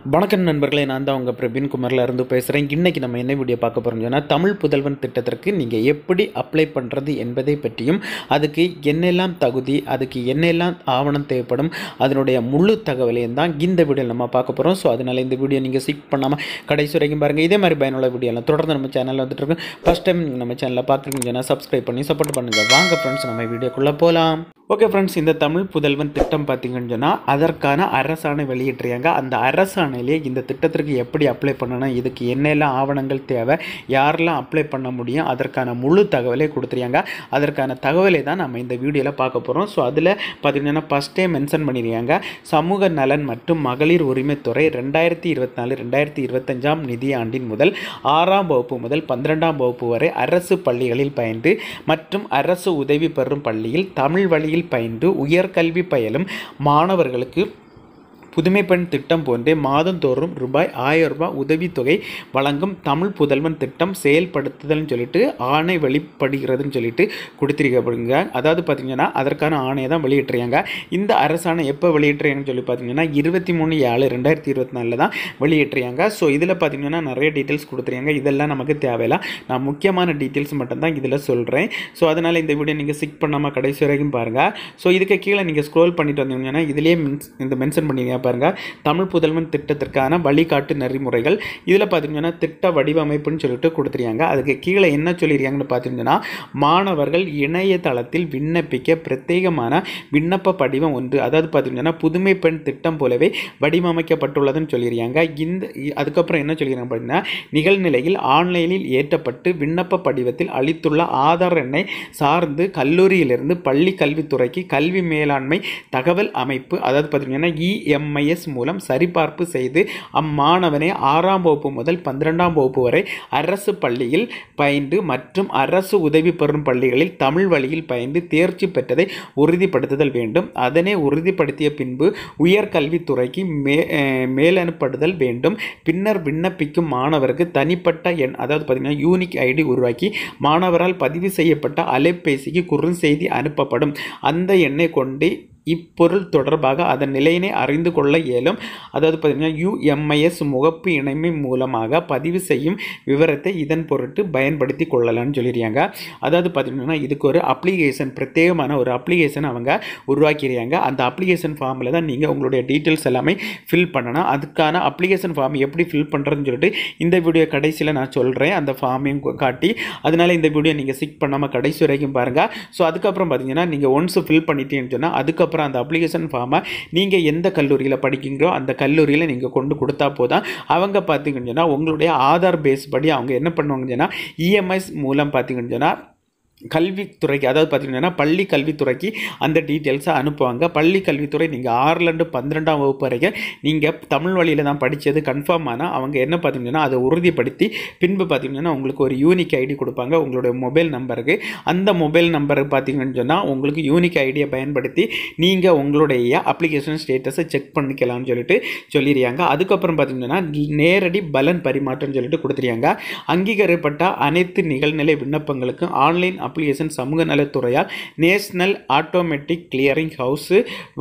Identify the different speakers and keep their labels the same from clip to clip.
Speaker 1: வணக்கம் நண்பர்களே, நான் தான் உங்கள் பிரவீன் குமாரில் இருந்து பேசுகிறேன். இன்றைக்கி நம்ம என்ன வீடியோ பார்க்க போகிறோம்னு சொன்னால், தமிழ் புதல்வன் திட்டத்திற்கு நீங்கள் எப்படி அப்ளை பண்ணுறது என்பதை பற்றியும், அதுக்கு என்னெல்லாம் தகுதி, அதுக்கு என்னெல்லாம் ஆவணம் தேவைப்படும், அதனுடைய முழு தகவலையும் தான் இந்த வீடியோவில் நம்ம பார்க்க போகிறோம். ஸோ அதனால் இந்த வீடியோ நீங்கள் ஸ்கிப் பண்ணாமல் கடைசி வரைக்கும் பாருங்கள். இதே மாதிரி பயனுள்ள வீடியோலாம் தொடர்ந்து நம்ம சேனலில் வந்துட்டு இருக்கோம். ஃபஸ்ட் டைம் நம்ம சேனலில் பார்க்குறீங்கன்னு சொன்னால் சப்ஸ்கிரைப் பண்ணி சப்போர்ட் பண்ணுங்கள். வாங்க ஃப்ரெண்ட்ஸ், நம்ம வீடியோக்குள்ளே போகலாம். ஓகே ஃப்ரெண்ட்ஸ், இந்த தமிழ் புதல்வன் திட்டம் பார்த்திங்கன்னு சொன்னால் அதற்கான அரசாணை வெளியிட்டிருக்காங்க. அந்த அரசாணையிலே இந்த திட்டத்திற்கு எப்படி அப்ளை பண்ணணும், இதுக்கு என்னெல்லாம் ஆவணங்கள் தேவை, யாரெல்லாம் அப்ளை பண்ண முடியும், அதற்கான முழு தகவலே கொடுத்துருக்காங்க. அதற்கான தகவலை தான் நம்ம இந்த வீடியோவில் பார்க்க போகிறோம். ஸோ அதில் பார்த்திங்கன்னா ஃபஸ்ட்டே மென்ஷன் பண்ணியிருக்காங்க, சமூக நலன் மற்றும் மகளிர் உரிமைத்துறை 2024-2025 நிதியாண்டின் முதல் 6ஆம் வகுப்பு முதல் 12ஆம் வகுப்பு வரை அரசு பள்ளிகளில் பயின்று மற்றும் அரசு உதவி பெறும் பள்ளியில் தமிழ் வழியில் பயின்று உயர்கல்வி பயிலும் மாணவர்களுக்கு புதுமை பெண் திட்டம் போன்றே மாதந்தோறும் ரூபாய் 1000 உதவித்தொகை வழங்கும் தமிழ் புதல்வன் திட்டம் செயல்படுத்துதல்னு சொல்லிட்டு ஆணை வெளிப்படுகிறதுன்னு சொல்லிட்டு கொடுத்துருக்கப்படுங்க. அதாவது பார்த்திங்கன்னா அதற்கான ஆணையை தான் வெளியிட்டுருக்காங்க. இந்த அரசாணை எப்போ வெளியிட்டுறாங்கன்னு சொல்லி பார்த்தீங்கன்னா 23/7/2024 தான் வெளியிட்டுறாங்க. ஸோ இதில் பார்த்திங்கன்னா நிறைய டீட்டெயில்ஸ் கொடுத்துருக்காங்க. இதெல்லாம் நமக்கு தேவையில்லை, நான் முக்கியமான டீட்டெயில்ஸ் மட்டும்தான் இதில் சொல்கிறேன். ஸோ அதனால் இந்த வீடியோ நீங்கள் ஸ்கிப் பண்ணாமல் கடைசி வரைக்கும் பாருங்கள். ஸோ இதுக்கு கீழே நீங்கள் ஸ்க்ரோல் பண்ணிட்டு வந்தீங்கன்னா இதிலே இந்த மென்ஷன் பண்ணிங்க பாருங்கள், தமிழ் புதல்வன் திட்டத்திற்கான வழிகாட்டு நெறிமுறைகள். இதில் பார்த்தீங்கன்னா திட்ட வடிவமைப்புன்னு சொல்லிட்டு கொடுத்துருக்காங்க. அதுக்கு கீழே என்ன சொல்லியிருக்காங்கன்னு பார்த்தீங்கன்னா, மாணவர்கள் இணையதளத்தில் விண்ணப்பிக்க பிரத்யேகமான விண்ணப்ப படிவம் ஒன்று, அதாவது பார்த்தீங்கன்னா புதுமை பெண் திட்டம் போலவே வடிவமைக்கப்பட்டுள்ளதுன்னு சொல்லியிருக்காங்க. அதுக்கப்புறம் என்ன சொல்லியிருக்காங்க பார்த்தீங்கன்னா, நிகழ்நிலையில் ஆன்லைனில் ஏற்றப்பட்டு விண்ணப்ப படிவத்தில் அளித்துள்ள ஆதார் எண்ணை சார்ந்து கல்லூரியிலிருந்து பள்ளி கல்வித்துறைக்கு கல்வி மேலாண்மை தகவல் அமைப்பு, அதாவது பார்த்தீங்கன்னா EMIS மூலம் சரிபார்ப்பு செய்து அம்மாணவனை 6ஆம் வகுப்பு முதல் 12ஆம் வகுப்பு வரை அரசு பள்ளியில் பயின்று மற்றும் அரசு உதவி பெறும் பள்ளிகளில் தமிழ் வழியில் பயின்று தேர்ச்சி பெற்றதை உறுதிப்படுத்துதல் வேண்டும். அதனை உறுதிப்படுத்திய பின்பு உயர்கல்வித்துறைக்கு மேலனுப்படுதல் வேண்டும். பின்னர் விண்ணப்பிக்கும் மாணவருக்கு தனிப்பட்ட எண், அதாவது பார்த்தீங்கன்னா யூனிக் ஐடி உருவாக்கி மாணவரால் பதிவு செய்யப்பட்ட அலைபேசிக்கு குறுஞ்செய்தி அனுப்பப்படும். அந்த எண்ணை கொண்டு இப்பொருள் தொடர்பாக அதன் நிலையினை அறிந்து கொள்ள இயலும். அதாவது பார்த்தீங்கன்னா UMIS முகப்பு இணைமை மூலமாக பதிவு செய்யும் விவரத்தை இதன் பொருட்டு பயன்படுத்தி கொள்ளலாம்னு சொல்லியிருக்காங்க. அதாவது பார்த்தீங்கன்னா இதுக்கு ஒரு அப்ளிகேஷன், பிரத்யேகமான ஒரு அப்ளிகேஷன் அவங்க உருவாக்கியிருக்காங்க. அந்த அப்ளிகேஷன் ஃபார்மில் தான் நீங்கள் உங்களுடைய டீட்டெயில்ஸ் எல்லாமே ஃபில் பண்ணணும். அதுக்கான அப்ளிகேஷன் ஃபார்ம் எப்படி ஃபில் பண்ணுறதுன்னு சொல்லிட்டு இந்த வீடியோ கடைசியில் நான் சொல்கிறேன், அந்த ஃபார்மையும் காட்டி. அதனால் இந்த வீடியோ நீங்கள் ஸ்கிப் பண்ணாமல் கடைசி வரைக்கும் பாருங்கள். ஸோ அதுக்கப்புறம் பார்த்தீங்கன்னா நீங்கள் ஒன்ஸ் ஃபில் பண்ணிட்டீங்கன்னு சொன்னால் அதுக்கப்புறம் அந்த அப்ளிகேஷன் ஃபார்மை நீங்கள் எந்த கல்லூரியில் படிக்கிறீங்களோ அந்த கல்லூரியில் நீங்கள் கொண்டு கொடுத்தா போதும். அவங்க பார்த்தீங்கன்னு சொன்னால் உங்களுடைய ஆதார் பேஸ் படி அவங்க என்ன பண்ணுவாங்கன்னு சொன்னால் EMIS மூலம் பார்த்தீங்கன்னு சொன்னால் கல்வித்துறைக்கு, அதாவது பார்த்தீங்கன்னா பள்ளி கல்வித்துறைக்கு அந்த டீட்டெயில்ஸை அனுப்புவாங்க. பள்ளி கல்வித்துறை நீங்கள் 6லேருந்து 12ஆம் வகுப்பு வரைக்கும் நீங்கள் தமிழ் வழியில் தான் படித்தது கன்ஃபார்ம் ஆனால் அவங்க என்ன பார்த்தீங்கன்னா அதை உறுதிப்படுத்தி பின்பு பார்த்தீங்கன்னா உங்களுக்கு ஒரு யூனிக் ஐடி கொடுப்பாங்க உங்களுடைய மொபைல் நம்பருக்கு. அந்த மொபைல் நம்பருக்கு பார்த்தீங்கன்னு சொன்னால் உங்களுக்கு யூனிக் ஐடியை பயன்படுத்தி நீங்கள் உங்களுடைய அப்ளிகேஷன் ஸ்டேட்டஸை செக் பண்ணிக்கலாம்னு சொல்லிட்டு சொல்லிடுறாங்க. அதுக்கப்புறம் பார்த்தீங்கன்னா நேரடி பலன் பரிமாற்றம் சொல்லிட்டு கொடுத்துருக்காங்க. அங்கீகரிக்கப்பட்ட அனைத்து நிகழ்நிலை விண்ணப்பங்களுக்கும் ஆன்லைன் அப்ளிகேஷன் சமூக நலத்துறையால் நேஷனல் ஆட்டோமேட்டிக் கிளியரிங் ஹவுஸ்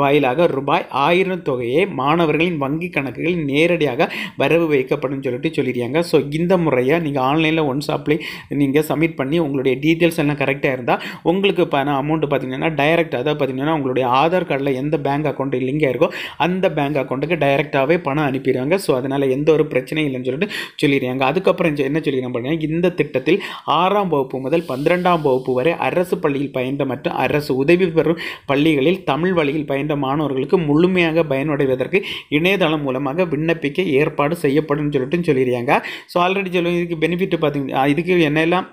Speaker 1: வாயிலாக ரூபாய் 1000 தொகையை மாணவர்களின் வங்கி கணக்குகளில் நேரடியாக வரவு வைக்கப்படும் சொல்லிட்டு சொல்லியிருக்காங்க. ஸோ இந்த முறையை நீங்கள் ஆன்லைனில் ஒன்ஸ் அப்ளை நீங்கள் சப்மிட் பண்ணி உங்களுடைய டீட்டெயில்ஸ் எல்லாம் கரெக்டாக இருந்தால் உங்களுக்கு அமௌண்ட் பார்த்தீங்கன்னா டைரக்ட், அதாவது பார்த்தீங்கன்னா உங்களுடைய ஆதார் கார்டில் எந்த பேங்க் அக்கௌண்ட் லிங்க் ஆயிருக்கோ அந்த பேங்க் அக்கௌண்ட்டுக்கு டைரெக்டாகவே பணம் அனுப்பிடுவாங்க. ஸோ அதனால் எந்த ஒரு பிரச்சனையும் இல்லைன்னு சொல்லிட்டு சொல்லிடுறாங்க. அதுக்கப்புறம் என்ன சொல்லிடுறாங்க பார்த்தீங்கன்னா, இந்த திட்டத்தில் 6ஆம் வகுப்பு முதல் 12ஆம் வகுப்பு வரை அரசு பள்ளியில் பயின்ற மற்றும் அரசு உதவி பெறும் பள்ளிகளில் தமிழ் வழியில் பயின்ற மாணவர்களுக்கு முழுமையாக பயனடைவதற்கு இணையதளம் மூலமாக விண்ணப்பிக்க ஏற்பாடு செய்யப்படும் சொல்லிட்டு சொல்லிடுறாங்க. ஸோ ஆல்ரெடி இதுக்கு பெனிஃபிட் பார்த்தீங்கன்னா இதுக்கு என்னெல்லாம்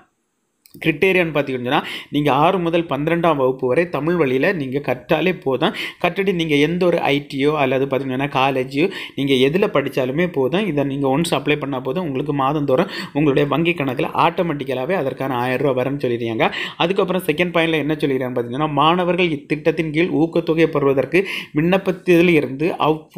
Speaker 1: கிரிட்டேரியான்னு பார்த்தீங்கன்னா, நீங்கள் 6 முதல் 12ஆம் வகுப்பு வரை தமிழ் வழியில் நீங்கள் கற்றாலே போதும். கற்றுட்டு நீங்கள் எந்த ஒரு ஐடியோ அல்லது பார்த்தீங்கன்னா காலேஜோ நீங்கள் எதில் படித்தாலுமே போதும். இதை நீங்கள் ஒன்ஸ் அப்ளை பண்ணால் போதும் உங்களுக்கு மாதந்தோறும் உங்களுடைய வங்கி கணக்கில் ஆட்டோமேட்டிக்கலாகவே அதற்கான 1000 வரும்னு சொல்லிடுறாங்க. அதுக்கப்புறம் செகண்ட் பாயிண்டில் என்ன சொல்லிடுறாங்க பார்த்தீங்கன்னா, மாணவர்கள் இத்திட்டத்தின் கீழ் ஊக்கத்தொகையை பெறுவதற்கு விண்ணப்பத்தில் இருந்து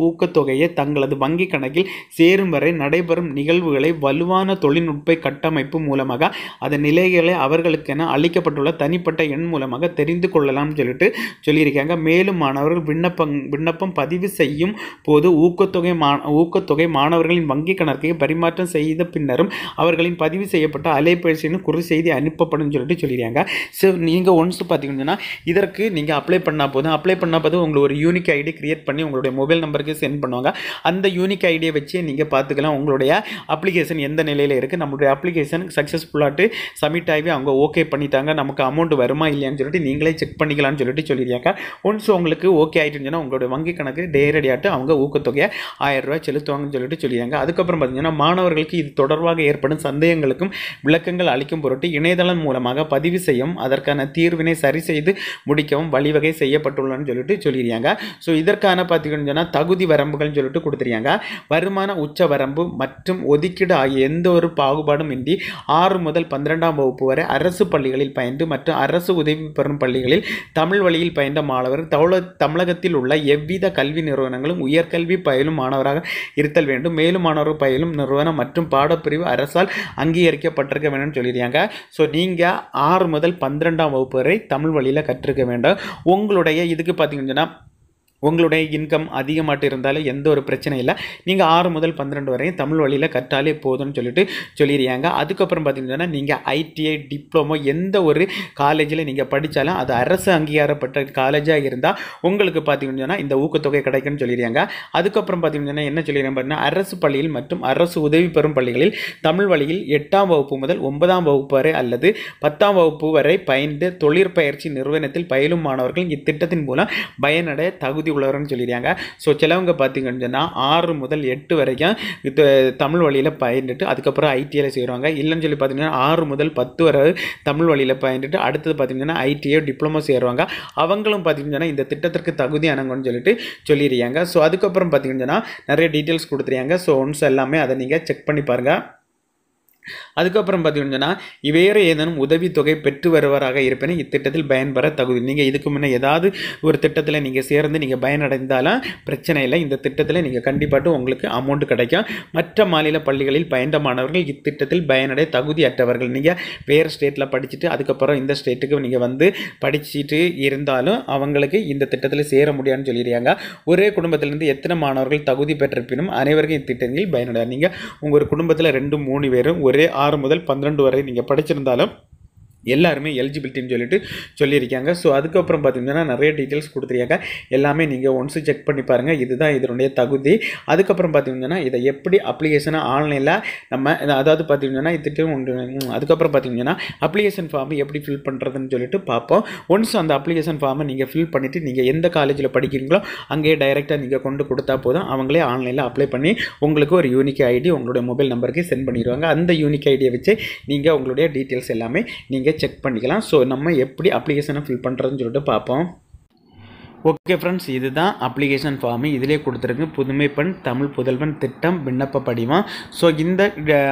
Speaker 1: ஊக்கத்தொகையை தங்களது வங்கி கணக்கில் சேரும் வரை நடைபெறும் நிகழ்வுகளை வலுவான தொழில்நுட்ப கட்டமைப்பு மூலமாக அதன் நிலைகளை அவர்களுக்கென அளிக்கப்பட்டுள்ள தனிப்பட்ட எண் மூலமாக தெரிந்து கொள்ளலாம்னு சொல்லிட்டு சொல்லியிருக்காங்க. மேலும் மாணவர்கள் விண்ணப்பம் பதிவு செய்யும் போது ஊக்கத்தொகை மாணவர்களின் வங்கி கணக்கு பரிமாற்றம் செய்த பின்னரும் அவர்களின் பதிவு செய்யப்பட்ட அலைபேசின்னு குறுஞ்செய்தி அனுப்பப்படும் சொல்லிட்டு சொல்லியிருக்காங்க. ஸோ நீங்கள் ஒன்ஸ் பார்த்தீங்கன்னா இதற்கு நீங்கள் அப்ளை பண்ணால் போதும். அப்ளை பண்ணால் போதும் உங்களுக்கு ஒரு யூனிக் ஐடி கிரியேட் பண்ணி உங்களுடைய மொபைல் நம்பருக்கு சென்ட் பண்ணுவாங்க. அந்த யூனிக் ஐடியை வச்சு நீங்கள் பார்த்துக்கலாம் உங்களுடைய அப்ளிகேஷன் எந்த நிலையில் இருக்குது. நம்மளுடைய அப்ளிகேஷன் சக்ஸஸ்ஃபுல்லாட்டு சப்மிட் ஆகி அவங்க ஓகே பண்ணிட்டாங்க, நமக்கு அமௌண்ட் வருமா இல்லையான்னு சொல்லிட்டு நீங்களே செக் பண்ணிக்கலாம்னு சொல்லிட்டு சொல்லியிருக்காங்க. ஒன்ஸ் உங்களுக்கு ஓகே ஆகிட்டுச்சுன்னா உங்களுடைய வங்கி கணக்கு நேரடியாட்டு அவங்க ஊக்கத்தொகையை 1000 ரூபாய் செலுத்துவாங்கன்னு சொல்லிட்டு சொல்லியிருக்காங்க. அதுக்கப்புறம் பார்த்தீங்கன்னா மாணவர்களுக்கு இது தொடர்பாக ஏற்படும் சந்தேகங்களுக்கும் விளக்கங்கள் அளிக்கும் பொருட்டு இணையதளம் மூலமாக பதிவு செய்யும் அதற்கான தீர்வினை சரி செய்து முடிக்கவும் வழிவகை செய்யப்பட்டுள்ளன்னு சொல்லிட்டு சொல்லியிருக்காங்க. ஸோ இதற்கான பார்த்தீங்கன்னா தகுதி வரம்புகள்னு சொல்லிட்டு கொடுத்துருக்காங்க. வருமான உச்ச வரம்பு மற்றும் ஒதுக்கீடு ஆகிய எந்த ஒரு பாகுபாடும் இன்றி 6 முதல் 12ஆம் வகுப்பு வரை அரசு பள்ளிகளில் பயின்று மற்றும் அரசு உதவி பெறும் பள்ளிகளில் தமிழ் வழியில் பயின்ற மாணவர் தமிழகத்தில் உள்ள எவ்வித கல்வி நிறுவனங்களும் உயர்கல்வி பயிலும் மாணவராக இருத்தல் வேண்டும். மேலும் மாணவர்கள் பயிலும் நிறுவனம் மற்றும் பாடப்பிரிவு அரசால் அங்கீகரிக்கப்பட்டிருக்க வேண்டும் சொல்லியிருக்காங்க. ஸோ நீங்கள் 6 முதல் 12ஆம் வகுப்பு வரை தமிழ் வழியில் கற்றிருக்க வேண்டும். உங்களுடைய இதுக்கு பார்த்தீங்கன்னா உங்களுடைய இன்கம் அதிகமாட்டு இருந்தாலும் எந்த ஒரு பிரச்சனை இல்லை. நீங்கள் 6 முதல் 12 வரையும் தமிழ் வழியில் கற்றாலே போதும்னு சொல்லிட்டு சொல்லிடுறாங்க. அதுக்கப்புறம் பார்த்தீங்கன்னா நீங்கள் ஐடிஐ டிப்ளமோ எந்த ஒரு காலேஜில் நீங்கள் படித்தாலும் அது அரசு அங்கீகாரப்பட்ட காலேஜாக இருந்தால் உங்களுக்கு பார்த்தீங்கன்னா இந்த ஊக்கத்தொகை கிடைக்கும்னு சொல்லிடுறாங்க. அதுக்கப்புறம் பார்த்தீங்கன்னா என்ன சொல்லிடுறாங்க பார்த்தீங்கன்னா அரசு பள்ளியில் மற்றும் அரசு உதவி பெறும் பள்ளிகளில் தமிழ் வழியில் 8ஆம் வகுப்பு முதல் 9ஆம் வகுப்பு வரை அல்லது 10ஆம் வகுப்பு வரை பயின்று தொழிற்பயிற்சி நிறுவனத்தில் பயிலும் மாணவர்கள் இத்திட்டத்தின் மூலம் பயனடைய தகுதி உள்ளவர்னு சொல்லிடுறாங்க. ஸோ சிலவங்க பார்த்தீங்கன்னா 6 முதல் 8 வரைக்கும் தமிழ் வழியில் பயின்றுட்டு அதுக்கப்புறம் ஐடிஐயில் சேருவாங்க. இல்லைன்னு சொல்லி பார்த்தீங்கன்னா 6 முதல் 10 வரை தமிழ் வழியில் பயின்றுட்டு அடுத்தது பார்த்தீங்கன்னா ஐடிஐ டிப்ளமோ சேருவாங்க. அவங்களும் பார்த்தீங்கன்னா இந்த திட்டத்திற்கு தகுதியானவங்கன்னு சொல்லிட்டு சொல்லிடுறாங்க. ஸோ அதுக்கப்புறம் பார்த்தீங்கன்னா நிறைய டீட்டெயில்ஸ் கொடுத்துருக்காங்க. ஸோ ஒன்ஸ் எல்லாமே அதை நீங்கள் செக் பண்ணி பாருங்கள். அதுக்கப்புறம் பார்த்தீங்கன்னா வேறு ஏதேனும் உதவித்தொகை பெற்று வருவராக இருப்பேன் இத்திட்டத்தில் பயன்பெற தகுதி. நீங்கள் இதுக்கு முன்னே ஏதாவது ஒரு திட்டத்தில் நீங்கள் சேர்ந்து நீங்கள் பயனடைந்தாலும் பிரச்சனை இல்லை. இந்த திட்டத்தில் நீங்கள் கண்டிப்பாக உங்களுக்கு அமௌண்ட் கிடைக்கும். மற்ற மாநில பள்ளிகளில் பயின்ற மாணவர்கள் இத்திட்டத்தில் பயனடைய தகுதி அற்றவர்கள். நீங்கள் வேறு ஸ்டேட்டில் படிச்சுட்டு அதுக்கப்புறம் இந்த ஸ்டேட்டுக்கு நீங்கள் வந்து படிச்சுட்டு இருந்தாலும் அவங்களுக்கு இந்த திட்டத்தில் சேர முடியாதுன்னு சொல்லிடுறாங்க. ஒரே குடும்பத்திலிருந்து எத்தனை மாணவர்கள் தகுதி பெற்றிருப்பினும் அனைவருக்கும் இத்திட்டத்தில் பயனடையார். நீங்கள் உங்கள் குடும்பத்தில் 2-3 பேரும் ஒரே 6 முதல் 12 வரை நீங்கள் படிச்சிருந்தாலும் எல்லாருமே எலிஜிபிலிட்டின்னு சொல்லிட்டு சொல்லியிருக்காங்க. ஸோ அதுக்கப்புறம் பார்த்தீங்கன்னா நிறைய டீட்டெயில்ஸ் கொடுத்துருக்காங்க. எல்லாமே நீங்கள் ஒன்ஸ் செக் பண்ணி பாருங்கள். இதுதான் இதனுடைய தகுதி. அதுக்கப்புறம் பார்த்தீங்கன்னா இதை எப்படி அப்ளிகேஷனை ஆன்லைனில் நம்ம அதாவது பார்த்தீங்கன்னா திட்டம் உண்டு. அதுக்கப்புறம் பார்த்தீங்கன்னா அப்ளிகேஷன் ஃபார்ம் எப்படி ஃபில் பண்ணுறதுன்னு சொல்லிட்டு பார்ப்போம். ஒன்ஸ் அந்த அப்ளிகேஷன் ஃபார்மை நீங்கள் ஃபில் பண்ணிவிட்டு நீங்கள் எந்த காலேஜில் படிக்கிறீங்களோ அங்கேயே டைரெக்டாக நீங்கள் கொண்டு கொடுத்தா போதும். அவங்களே ஆன்லைனில் அப்ளை பண்ணி உங்களுக்கு ஒரு யூனிக் ஐடி உங்களுடைய மொபைல் நம்பருக்கு சென்ட் பண்ணிடுவாங்க. அந்த யூனிக் ஐடியை வச்சு நீங்கள் உங்களுடைய டீட்டெயில்ஸ் எல்லாமே நீங்கள் செக் பண்ணிக்கலாம். ஸோ நம்ம எப்படி அப்ளிகேஷனை ஃபில் பண்ணுறதுன்னு சொல்லிட்டு பார்ப்போம். ஓகே ஃப்ரெண்ட்ஸ், இதுதான் அப்ளிகேஷன் ஃபார்மு. இதிலே கொடுத்துருக்கு புதுமை பெண் தமிழ் புதல்வன் திட்டம் விண்ணப்ப படிவம். ஸோ இந்த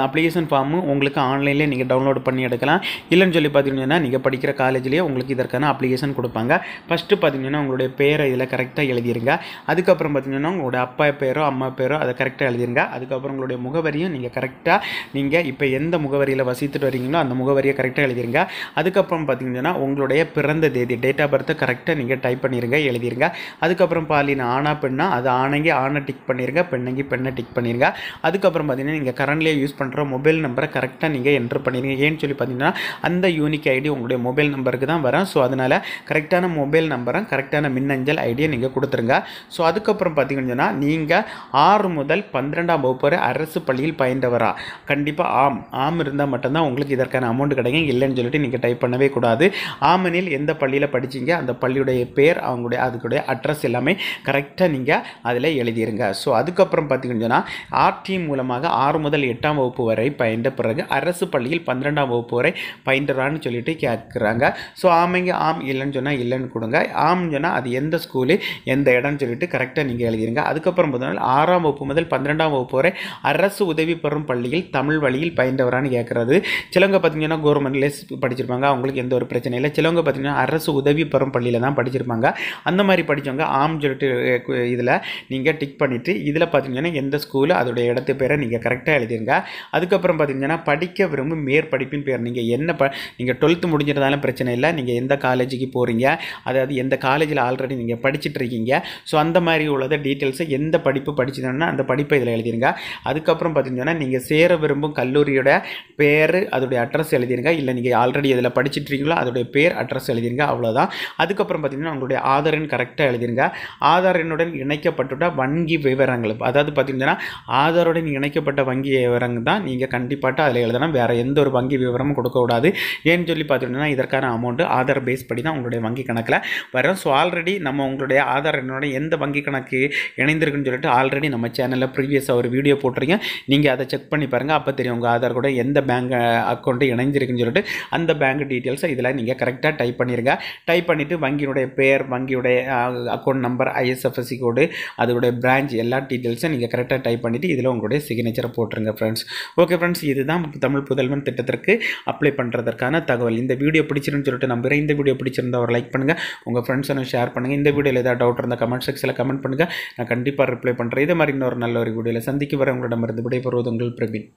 Speaker 1: அப்ளிகேஷன் ஃபார்மு உங்களுக்கு ஆன்லைன்லேயே நீங்கள் டவுன்லோட் பண்ணி எடுக்கலாம். இல்லைன்னு சொல்லி பார்த்தீங்கன்னா நீங்கள் படிக்கிற காலேஜ்லேயே உங்களுக்கு இதற்கான அப்ளிகேஷன் கொடுப்பாங்க. ஃபஸ்ட்டு பார்த்தீங்கன்னா உங்களுடைய பேரை இதில் கரெக்டாக எழுதிருங்க. அதுக்கப்புறம் பார்த்தீங்கன்னா உங்களுடைய அப்பா பேரோ அம்மா பேரோ அதை கரெக்டாக எழுதிருங்க. அதுக்கப்புறம் உங்களுடைய முகவரியும் நீங்கள் கரெக்டாக நீங்கள் இப்போ எந்த முகவரியில் வசித்துட்டு வரீங்களோ அந்த முகவரியை கரெக்டாக எழுதிருங்க. அதுக்கப்புறம் பார்த்தீங்கன்னா உங்களுடைய பிறந்த தேதி டேட் ஆஃப் பர்த்தை கரெக்டாக நீங்கள் டைப் பண்ணிடுங்க, எழுதிருங்க. அதுக்கப்புறம் பாலின ஆனா பெண்ணா அது ஆணைங்க ஆணை டிக் பண்ணிருங்க, பெண்ணங்கி பெண்ணை டிக் பண்ணிருங்க. அதுக்கப்புறம் பார்த்தீங்கன்னா நீங்கள் கரண்ட்லேயே யூஸ் பண்ணுற மொபைல் நம்பரை கரெக்டாக நீங்கள் என்ட்ரு பண்ணிடுங்க. ஏன்னு சொல்லி பார்த்தீங்கன்னா அந்த யூனிக் ஐடி உங்களுடைய மொபைல் நம்பருக்கு தான் வரும். ஸோ அதனால் கரெக்டான மொபைல் நம்பரும் கரெக்டான மின்னஞ்சல் ஐடியை நீங்கள் கொடுத்துருங்க. ஸோ அதுக்கப்புறம் பார்த்தீங்கன்னா நீங்கள் 6 முதல் 12ஆம் வகுப்பு வரை அரசு பள்ளியில் பயின்றவரா? கண்டிப்பாக ஆம் இருந்தால் மட்டும்தான் உங்களுக்கு இதற்கான அமௌண்ட் கிடைக்கும். இல்லைன்னு சொல்லிட்டு நீங்கள் டைப் பண்ணவே கூடாது. ஆமெனில் எந்த பள்ளியில் படிச்சிங்க அந்த பள்ளியுடைய பேர் அவங்களுடைய அதுக்குடைய அட்ரஸ் எல்லாமே கரெக்டாக நீங்கள் அதில் எழுதிருங்க. ஸோ அதுக்கப்புறம் பார்த்தீங்கன்னா ஆர்டி மூலமாக 6 முதல் 8ஆம் வகுப்பு வரை பயின்ற பிறகு அரசு பள்ளியில் 12ஆம் வகுப்பு வரை பயின்றான்னு சொல்லிட்டு கேட்குறாங்க. ஸோ ஆமைங்க ஆம், இல்லைன்னு சொன்னால் இல்லைன்னு கொடுங்க. ஆம்னு சொன்னால் அது எந்த ஸ்கூலு எந்த இடம்னு சொல்லிட்டு கரெக்டாக நீங்கள் எழுதிருங்க. அதுக்கப்புறம் பார்த்தீங்கன்னா 6ஆம் வகுப்பு முதல் 12ஆம் வகுப்பு வரை அரசு உதவி பெறும் பள்ளியில் தமிழ் வழியில் பயின்றவரான்னு கேட்குறது. சிலவங்க பார்த்தீங்கன்னா கவர்மெண்ட்லேயே படிச்சிருப்பாங்க, அவங்களுக்கு எந்த ஒரு பிரச்சனை இல்லை. சிலவங்க பார்த்தீங்கன்னா அரசு உதவி பெறும் பள்ளியில் தான் படிச்சிருப்பாங்க. அந்த அந்த மாதிரி படித்தவங்க ஆம்னு சொல்லிட்டு இதில் நீங்கள் டிக் பண்ணிவிட்டு இதில் பார்த்தீங்கன்னா எந்த ஸ்கூலு அதோடைய இடத்து பேரை நீங்கள் கரெக்டாக எழுதிருங்க. அதுக்கப்புறம் பார்த்தீங்கன்னா படிக்க விரும்பும் மேற்படிப்பின் பேர் நீங்கள் என்ன நீங்கள் 12th முடிஞ்சிருந்தாலும் பிரச்சனை இல்லை, நீங்கள் எந்த காலேஜுக்கு போகிறீங்க, அதாவது எந்த காலேஜில் ஆல்ரெடி நீங்கள் படிச்சுட்டு இருக்கீங்க, ஸோ அந்த மாதிரி உள்ளதை டீட்டெயில்ஸை எந்த படிப்பு படிச்சுட்டோன்னா அந்த படிப்பை இதில் எழுதிருங்க. அதுக்கப்புறம் பார்த்தீங்கன்னா நீங்கள் சேர விரும்பும் கல்லூரியோட பேர் அதோடைய அட்ரஸ் எழுதிருங்க. இல்லை நீங்கள் ஆல்ரெடி இதில் படிச்சுட்டு இருக்கீங்களோ அதோடைய பேர் அட்ரஸ் எழுதிருங்க, அவ்வளோதான். அதுக்கப்புறம் பார்த்தீங்கன்னா உங்களுடைய ஆதார் எண் கரெக்டாக எழுதிருங்க. ஆதார் எண்ணுடன் இணைக்கப்பட்டுள்ள வங்கி விவரங்கள், அதாவது பார்த்தீங்கன்னா ஆதாருடன் இணைக்கப்பட்ட வங்கி விவரங்கள் தான் நீங்கள் கண்டிப்பாக அதில் எழுதணும். வேறு எந்த ஒரு வங்கி விவரமும் கொடுக்கக்கூடாது. ஏன்னு சொல்லி பார்த்தீங்கன்னா இதற்கான அமௌண்ட்டு ஆதார் பேஸ் படி தான் உங்களுடைய வங்கி கணக்கில் வரும். ஸோ ஆல்ரெடி நம்ம உங்களுடைய ஆதார் எண்ணோட எந்த வங்கி கணக்கு இணைந்திருக்குன்னு சொல்லிட்டு ஆல்ரெடி நம்ம சேனலில் ப்ரீவியஸாக ஒரு வீடியோ போட்டிருக்கேன். நீங்கள் அதை செக் பண்ணி பாருங்கள். அப்போ தெரியும் உங்கள் ஆதார் கூட எந்த பேங்க் அக்கௌண்ட்டு இணைஞ்சிருக்குன்னு சொல்லிட்டு அந்த பேங்க் டீட்டெயில்ஸை இதில் நீங்கள் கரெக்டாக டைப் பண்ணிடுங்க. டைப் பண்ணிவிட்டு வங்கியினுடைய பேர், வங்கியுடைய அக்கௌண்ட் நம்பர், ISFSC கோடு, அதோடைய பிரான்ச் எல்லா டீட்டெயில்ஸும் நீங்கள் கரெக்டாக டைப் பண்ணிவிட்டு இதில் உங்களுடைய சிக்னேச்சரை போட்டுருங்க ஃப்ரெண்ட்ஸ். ஓகே ஃப்ரெண்ட்ஸ், இதுதான் தமிழ் புதல்வன் திட்டத்திற்கு அப்ளை பண்ணுறதற்கான தகவல். இந்த வீடியோ பிடிச்சிருன்னு சொல்லிட்டு நம்புகிறேன். இந்த வீடியோ பிடிச்சிருந்தா ஒரு லைக் பண்ணுங்கள், உங்கள் ஃப்ரெண்ட்ஸை ஷேர் பண்ணுங்கள். இந்த வீடியோவில் ஏதாவது டவுட் இருந்தால் கமெண்ட் செக்ஷனில் கமெண்ட் பண்ணுங்கள், நான் கண்டிப்பாக ரிப்ளை பண்ணுறேன். இதே மாதிரி இன்னொரு நல்ல ஒரு வீடியோவில் சந்திக்க வர உங்களிடமிருந்து விடைபெறுவது உங்கள் பிரவீன்.